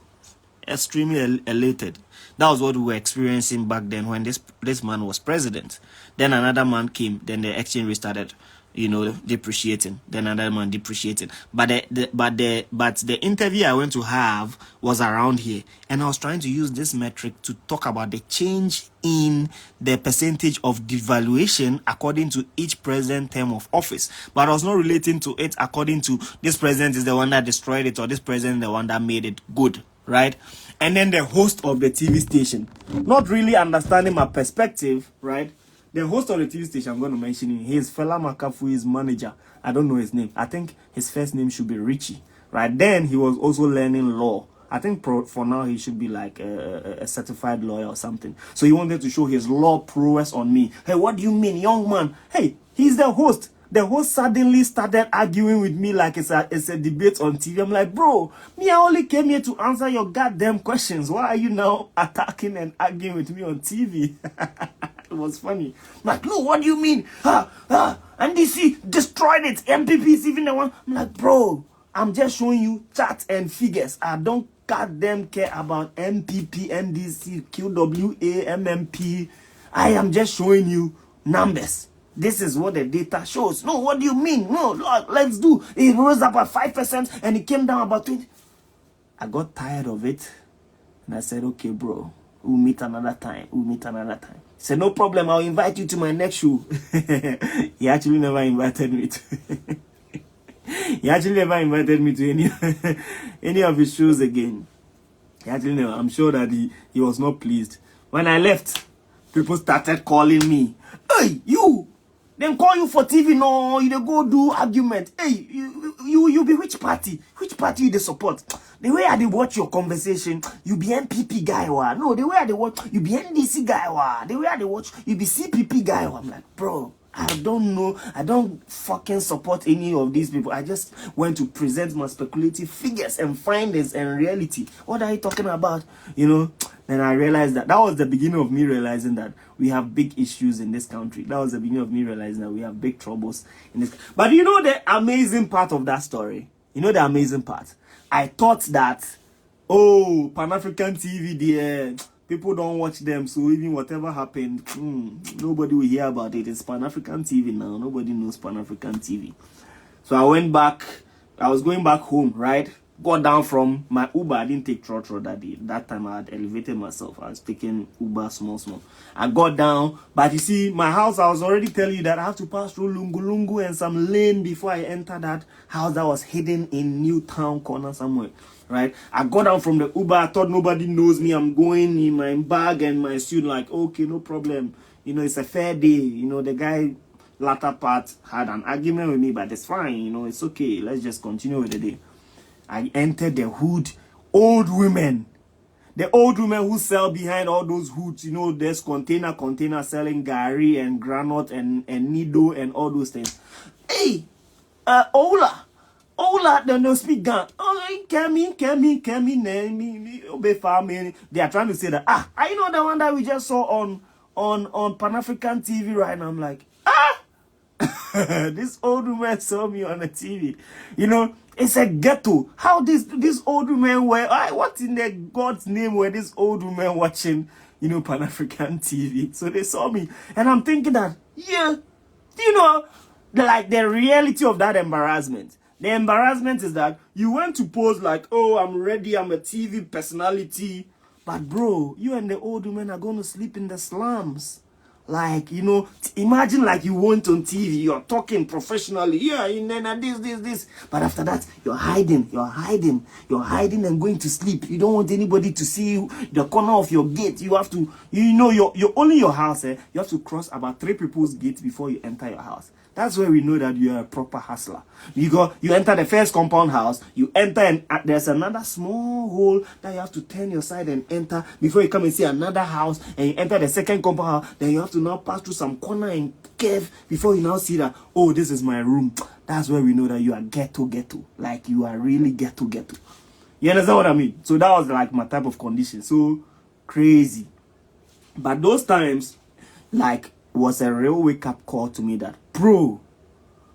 Extremely elated. That was what we were experiencing back then when this man was president. Then another man came. Then the exchange rate started, depreciating. Then another man depreciating. But the interview I went to have was around here, and I was trying to use this metric to talk about the change in the percentage of devaluation according to each president term of office. But I was not relating to it according to this president is the one that destroyed it or this president is the one that made it good. Right? And then the host of the TV station, not really understanding my perspective, right? The host of the TV station, I'm going to mention him. He's Fela Makafui's manager. I don't know his name. I think his first name should be Richie, right? Then he was also learning law. I think for now he should be like a certified lawyer or something. So he wanted to show his law prowess on me. Hey, what do you mean, young man? Hey, he's the host. The host suddenly started arguing with me like it's a debate on TV. I'm like, bro, me, I only came here to answer your goddamn questions. Why are you now attacking and arguing with me on TV? It was funny. I'm like, no, what do you mean? NDC destroyed it. MPP is even the one. I'm like, bro, I'm just showing you charts and figures. I don't goddamn care about MPP, NDC, QWA, MMP. I am just showing you numbers. This is what the data shows. No, what do you mean? No, look, let's do. It rose up at 5% and it came down about 20. I got tired of it. And I said, okay, bro, we'll meet another time. He said, no problem. I'll invite you to my next show. He actually never invited me to. He actually never invited me to any of his shows again. He actually never. I'm sure that he was not pleased. When I left, people started calling me. Hey, you! Then call you for TV. No, you go do argument. Hey, you be which party? Which party you dey support? The way I dey watch your conversation, you be MPP guy wa. No, the way I dey watch, you be NDC guy wa. The way I dey watch, you be CPP guy wa. I'm like, bro, I don't know. I don't fucking support any of these people. I just went to present my speculative figures and findings and reality. What are you talking about? Then I realized that was the beginning of me realizing that we have big issues in this country. That was the beginning of me realizing that we have big troubles in this. But the amazing part of that story? The amazing part? I thought that, Pan-African TV, there, people don't watch them, so even whatever happened, nobody will hear about it. It's Pan-African TV now. Nobody knows Pan-African TV. So I went back. I was going back home, right? Got down from my Uber. I didn't take trotro that day. That time I had elevated myself. I was taking Uber small. I got down, but you see, my house, I was already telling you that I have to pass through Lungu and some lane before I enter that house that was hidden in Newtown corner somewhere, right? I got down from the Uber. I thought nobody knows me. I'm going in my bag and my suit, like, okay, no problem. It's a fair day. The guy latter part had an argument with me, but it's fine. It's okay. Let's just continue with the day. I entered the hood. Old women. The old women who sell behind all those hoods, there's container selling gari and granite and nido and all those things. Hey, Ola, they don't speak gun. Oh, Kemi, they are trying to say that, I know the one that we just saw on Pan-African TV right now. I'm like, This old woman saw me on the TV. You know, it's a ghetto. How this old woman were? What in the God's name were this old woman watching? You know, Pan African TV. So they saw me, and I'm thinking that, yeah, you know, the reality of that embarrassment. The embarrassment is that you went to pose like, oh, I'm ready, I'm a TV personality. But bro, you and the old woman are going to sleep in the slums. Like, you know, imagine like you went on TV, you're talking professionally, yeah, and then this. But after that, you're hiding and going to sleep. You don't want anybody to see you, the corner of your gate. You have to, you know, you're only your house, you have to cross about 3 people's gates before you enter your house. That's where we know that you're a proper hustler. You enter the first compound house, you enter and there's another small hole that you have to turn your side and enter before you come and see another house, and you enter the second compound house, then you have to now pass through some corner and cave before you now see that, oh, this is my room. That's where we know that you are ghetto. Like you are really ghetto. You understand what I mean? So that was like my type of condition. So crazy. But those times, like, was a real wake-up call to me that, bro,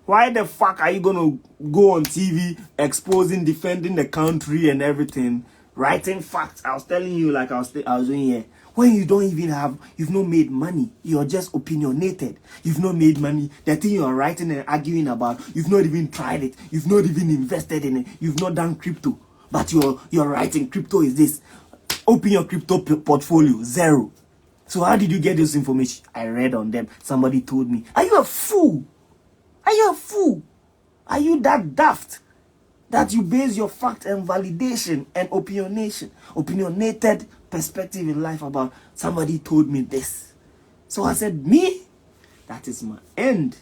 why the fuck are you gonna go on TV exposing, defending the country and everything, writing facts? I was telling you, like I was doing here, when you don't even have, you've not made money, you're just opinionated, you've not made money, the thing you're writing and arguing about, you've not even tried it, you've not even invested in it, you've not done crypto, but you're writing crypto is this. Open your crypto portfolio, zero. So how did you get this information? I read on them. Somebody told me. Are you a fool? Are you a fool? Are you that daft that you base your fact and validation and opinionated perspective in life about somebody told me this? So I said, me? That is my end.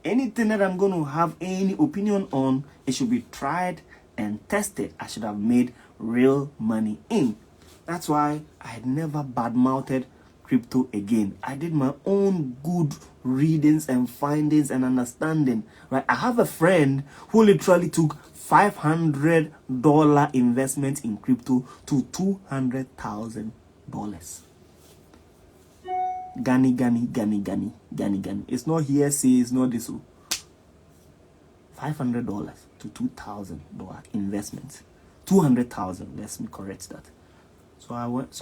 Anything that I'm going to have any opinion on, it should be tried and tested. I should have made real money in. That's why I had never badmouthed crypto again. I did my own good readings and findings and understanding, right? I have a friend who literally took $500 investment in crypto to $200,000. Gani. It's not hearsay, it's not this. $500 to $2,000 investment. 200,000, let me correct that. So I went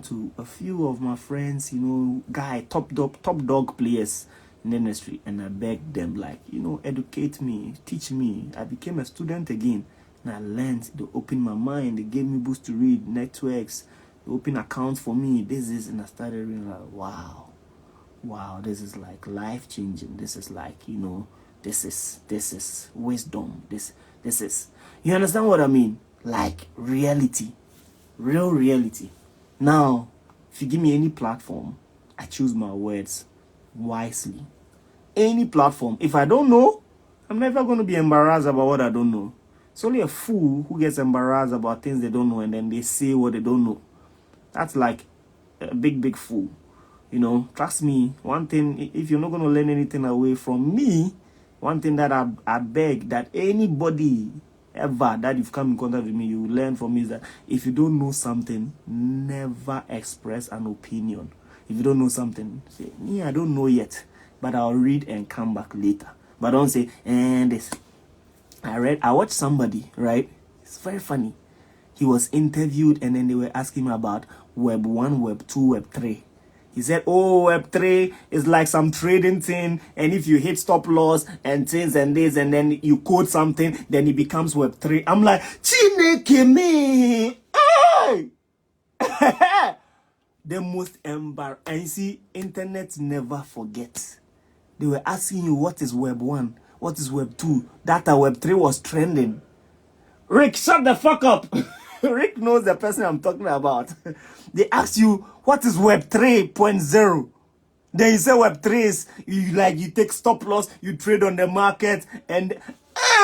to a few of my friends, you know, top dog players in the industry, and I begged them, like, you know, educate me, teach me. I became a student again, and I learned. They opened my mind. They gave me books to read, networks. They opened accounts for me. And I started reading, like, wow, this is like life changing. This is like, you know, this is wisdom. This is, you understand what I mean? Like reality. Real reality. Now, if you give me any platform, I choose my words wisely. Any platform. If I don't know, I'm never going to be embarrassed about what I don't know. It's only a fool who gets embarrassed about things they don't know and then they say what they don't know. That's like a big fool. You know, trust me, one thing, if you're not going to learn anything away from me, one thing that I beg that anybody ever that you've come in contact with me, you will learn from me, is that if you don't know something, never express an opinion. If you don't know something, say, me, I don't know yet, but I'll read and come back later. But don't say, and this. I watched somebody, right? It's very funny. He was interviewed and then they were asking him about Web 1, Web 2, Web 3. He said, oh, Web 3 is like some trading thing, and if you hit stop loss and things and this, and then you code something, then it becomes Web 3. I'm like, Chineke me! Hey! The most embarrassing. And you see, internet never forgets. They were asking you, what is Web 1? What is Web 2? Data Web 3 was trending. Rick, shut the fuck up. Rick knows the person I'm talking about. They ask you, what is Web 3.0? Then you say Web 3 is, you take stop loss, you trade on the market, and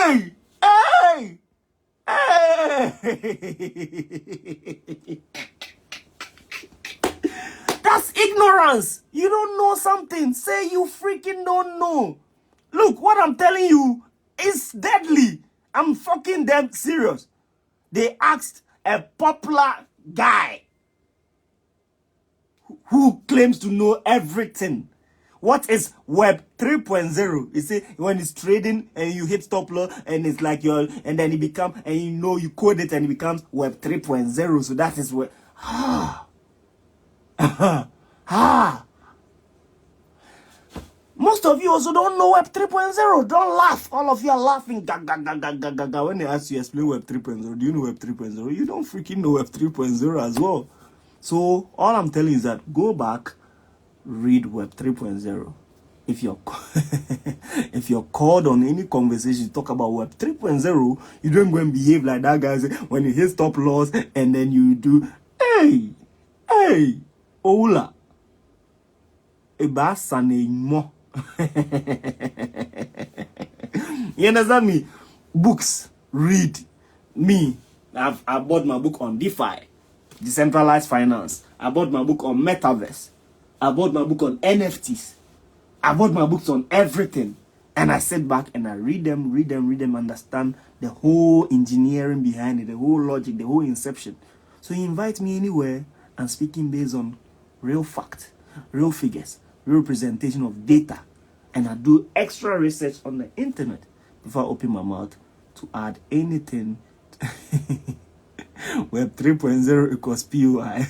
hey! That's ignorance. You don't know something. Say you freaking don't know. Look, what I'm telling you is deadly. I'm fucking dead serious. They asked a popular guy who claims to know everything, What is Web 3.0? You see, when it's trading and you hit stop loss and it's like and then it becomes, and you code it and it becomes Web 3.0. So that is where, Most of you also don't know Web 3.0. Don't laugh. All of you are laughing. When they ask you explain Web 3.0, do you know Web 3.0? You don't freaking know Web 3.0 as well. So all I'm telling you is that go back, read Web 3.0. If you're if you're called on any conversation, talk about Web 3.0, you don't go and behave like that guy when you hit stop loss and then you do, hey, Ola, Ebasane mo. You understand me? Books, read. Me, I bought my book on DeFi, decentralized finance. I bought my book on metaverse. I bought my book on NFTs. I bought my books on everything. And I sit back and I read them, understand the whole engineering behind it, the whole logic, the whole inception. So you invite me anywhere and speaking based on real fact, real figures, real presentation of data. And I do extra research on the internet before I open my mouth to add anything. Web 3.0 equals POI.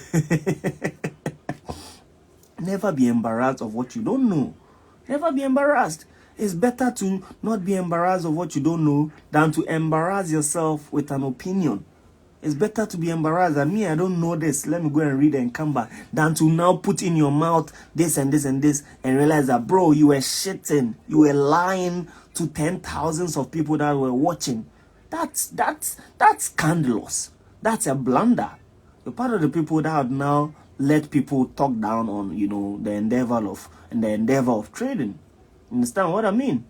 Never be embarrassed of what you don't know. Never be embarrassed. It's better to not be embarrassed of what you don't know than to embarrass yourself with an opinion. It's better to be embarrassed than me, I don't know this, let me go and read and come back, than to now put in your mouth this and this and this and realize that, bro, you were shitting. You were lying to 10,000s of people that were watching. That's scandalous. That's a blunder. You're part of the people that have now let people talk down on, the endeavor of trading. Understand what I mean?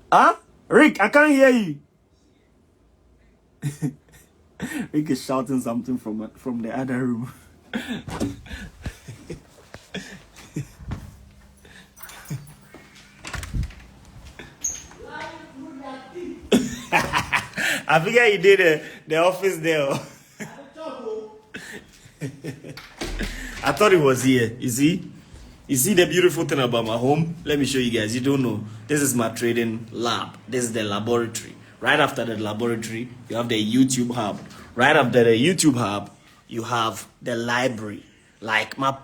Huh? Rick, I can't hear you. Rick is shouting something from the other room. I figure he did the office there. I thought it was here. You see the beautiful thing about my home? Let me show you guys. You don't know. This is my trading lab. This is the laboratory. Right after the laboratory, you have the YouTube hub. Right after the YouTube hub, you have the library. Like my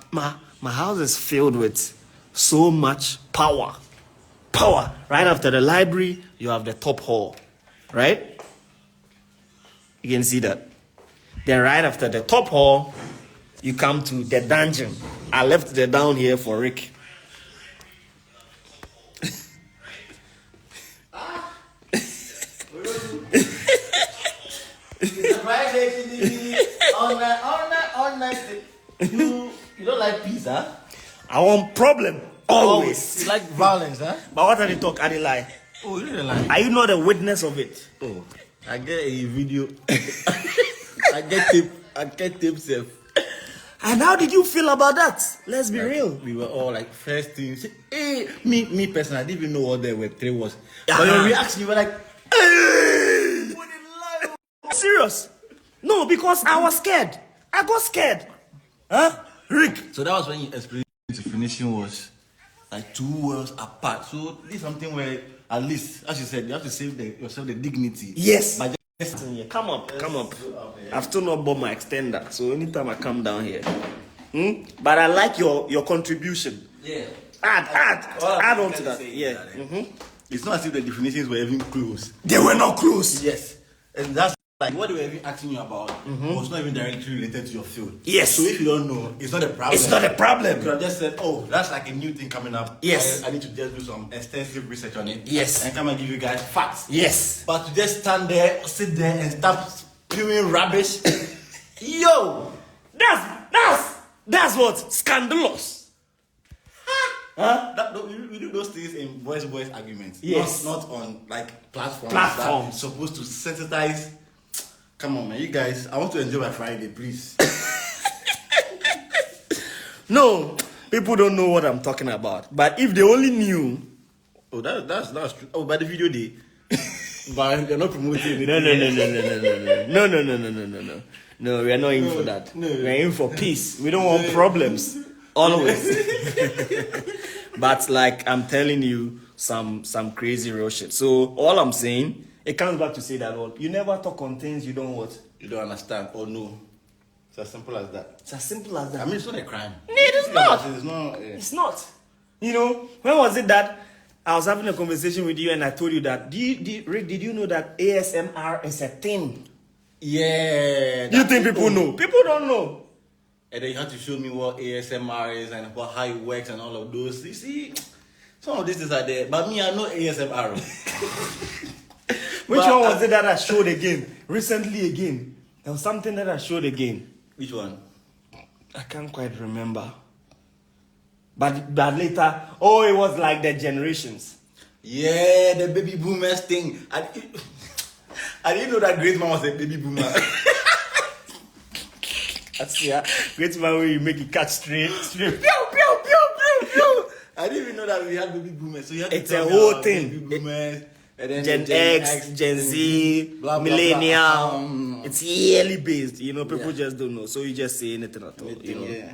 house is filled with so much power. Right after the library, you have the top hall. Right? You can see that. Then right after the top hall, you come to the dungeon. I left the down here for Rick. You don't like peace, huh? I want problem always. You like violence, huh? But what are they talk? Are they lie? Oh, you didn't lie. Are you not a witness of it? Oh, I get a video. I get tips. And how did you feel about that? Let's be real. We were all like first things. Hey, me personally, I didn't even know what the Web 3 was. But your reaction, you were like, hey! Serious? No, because I was scared. I got scared. Huh? Rick. So that was when you explained to finishing was like 2 worlds apart. So this is something where at least, as you said, you have to save yourself the dignity. Yes. By Come up. I've still not bought my extender, so anytime I come down here. But I like your contribution. Yeah. Add on to that. Yeah. It's not as if the definitions were even close. They were not close. Yes. And that's like what they were even asking you about was not even directly related to your field. Yes. So if you don't know, it's not a problem. It's not a problem. You could have just said, oh, that's like a new thing coming up. Yes. I need to just do some extensive research on it. Yes. And come and give you guys facts. Yes. But to just stand there, sit there and start spewing rubbish. Yo, that's what scandalous. Huh? We do those things in voice arguments. Yes. Not on like platforms. Platforms supposed to sensitize. Come on, man. You guys, I want to enjoy my Friday, please. No, people don't know what I'm talking about. But if they only knew. Oh, that's true. Oh, by the video day. But they're not promoting it. No, we are not in for that. No. We are in for peace. We don't want problems. Always. But like I'm telling you, some crazy real shit. So all I'm saying, it comes back to say that you never talk on things you don't what? You don't understand or know. It's as simple as that. It's as simple as that. I mean, it's not a crime. It is not. It's not. It's not. You know, when was it that I was having a conversation with you and I told you that, Rick, did you know that ASMR is a thing? Yeah. You think people know? People don't know. And then you have to show me what ASMR is and how it works and all of those. You see, some of these things are there. But me, I know ASMR. Which one was it that I showed again? Recently again. There was something that I showed again. Which one? I can't quite remember. But later, it was like the generations. Yeah, the baby boomers thing. I didn't know that great man was a baby boomer. That's great man where you make it catch straight. Pew, pew, pew, pew, pew. I didn't even know that we had baby boomers. So you had to It's a whole thing. Baby boomers. And then Gen X, Gen Z, blah, blah, millennial. blah. It's yearly based. You know, people just don't know. So you just say anything at all. You know. Yeah.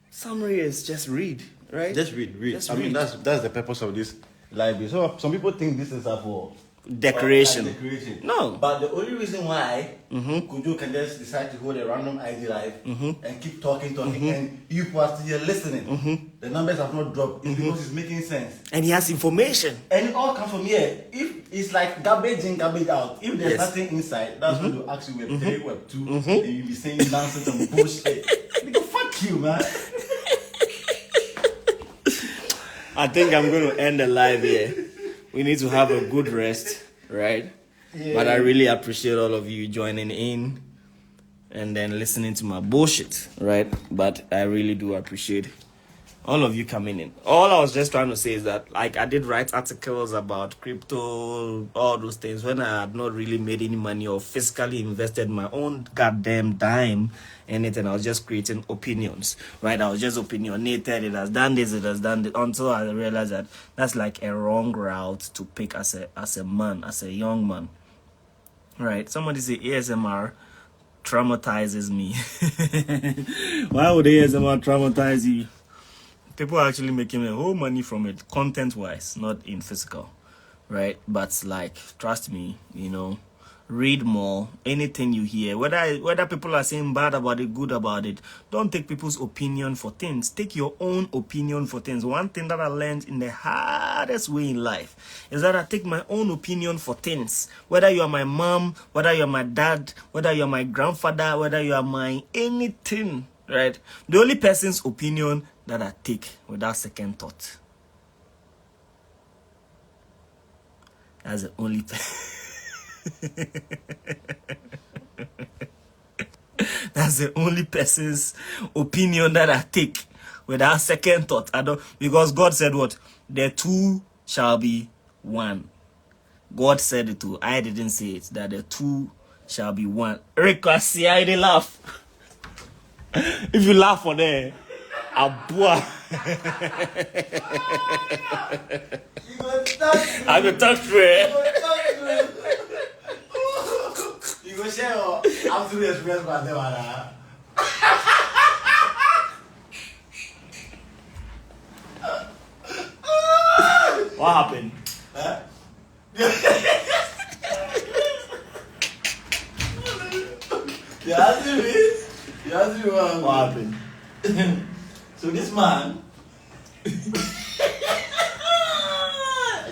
Summary is just read, right? Just read. Just I mean, read. that's the purpose of this library. So some people think this is for Decoration. Decoration. No. But the only reason why KOJO can just decide to hold a random ID live and keep talking, and you people are still here listening, the numbers have not dropped, it's because it's making sense. And he has information. And it all comes from here. If it's like garbage in, garbage out, if there's nothing inside, that's when they'll ask you Web 3, Web 2, and you'll be saying nonsense and bullshit. Nigga, fuck you, man. I think I'm going to end the live here. We need to have a good rest, right? Yeah. But I really appreciate all of you joining in and then listening to my bullshit, right? But I really do appreciate all of you coming in. All I was just trying to say is that, like, I did write articles about crypto, all those things, when I had not really made any money or physically invested my own goddamn dime in it, and I was just creating opinions, right? I was just opinionated. It has done this, it has done this, until I realized that that's like a wrong route to pick as a man, as a young man, right? Somebody say ASMR traumatizes me. Why would ASMR traumatize you? People are actually making a whole money from it, content-wise, not in physical, right? But like, trust me, you know, read more. Anything you hear, whether people are saying bad about it, good about it, don't take people's opinion for things. Take your own opinion for things. One thing that I learned in the hardest way in life is that I take my own opinion for things. Whether you are my mom, whether you are my dad, whether you are my grandfather, whether you are my anything, right? The only person's opinion that I take without second thought. That's the only That's the only person's opinion that I take without second thought. I don't, because God said what? The two shall be one. God said it too. I didn't say it. That the two shall be one. Rick, I see I didn't laugh. If you laugh for that, Abua. I'm a touch friend. You go share your absolute experience with them, What happened? Huh? You asked me What happened? So this man,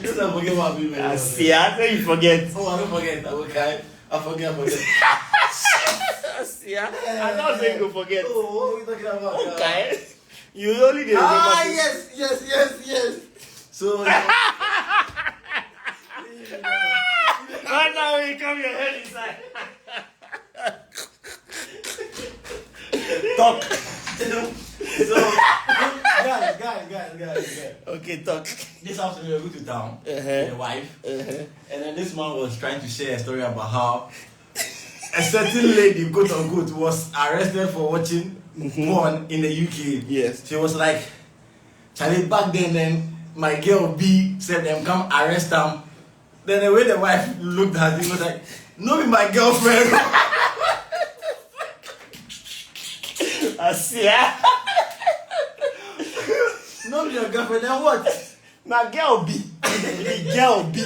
just I forget what happened. I see. I know you forget. Oh, I don't forget. Okay, I forget. Yeah, I don't think you forget. Oh, what are we talking about? Okay. You only did. Yes. So. Right now, when you come your head inside. Talk. So, guys. Okay, talk. This afternoon we were going to town with the wife, and then this man was trying to share a story about how a certain lady, quote unquote, was arrested for watching porn in the UK. Yes. She was like, Charlie, back then my girl B said them come arrest them. Then the way the wife looked at him was like, no be my girlfriend. I see. not be your girlfriend, then what? My girl be. The girl be.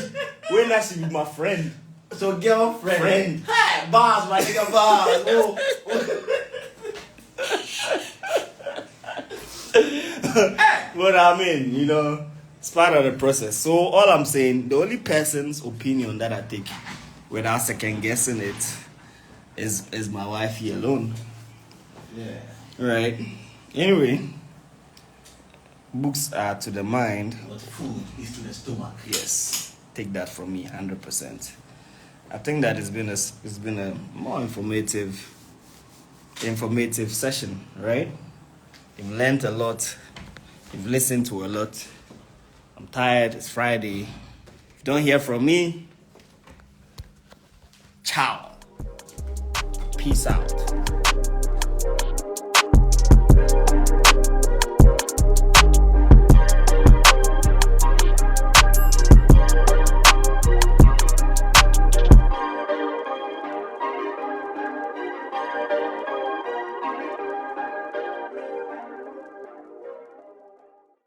When I should be my friend. So girlfriend. Friend. Hey, bars, my nigga, bars. Oh. But I mean, you know, it's part of the process. So all I'm saying, the only person's opinion that I take without second guessing it is my wifey alone. Yeah. Right. Anyway, books are to the mind. But food is to the stomach. Yes. Take that from me, 100%. I think that it's been a more informative session, right? You've learned a lot. You've listened to a lot. I'm tired. It's Friday. If you don't hear from me, ciao. Peace out.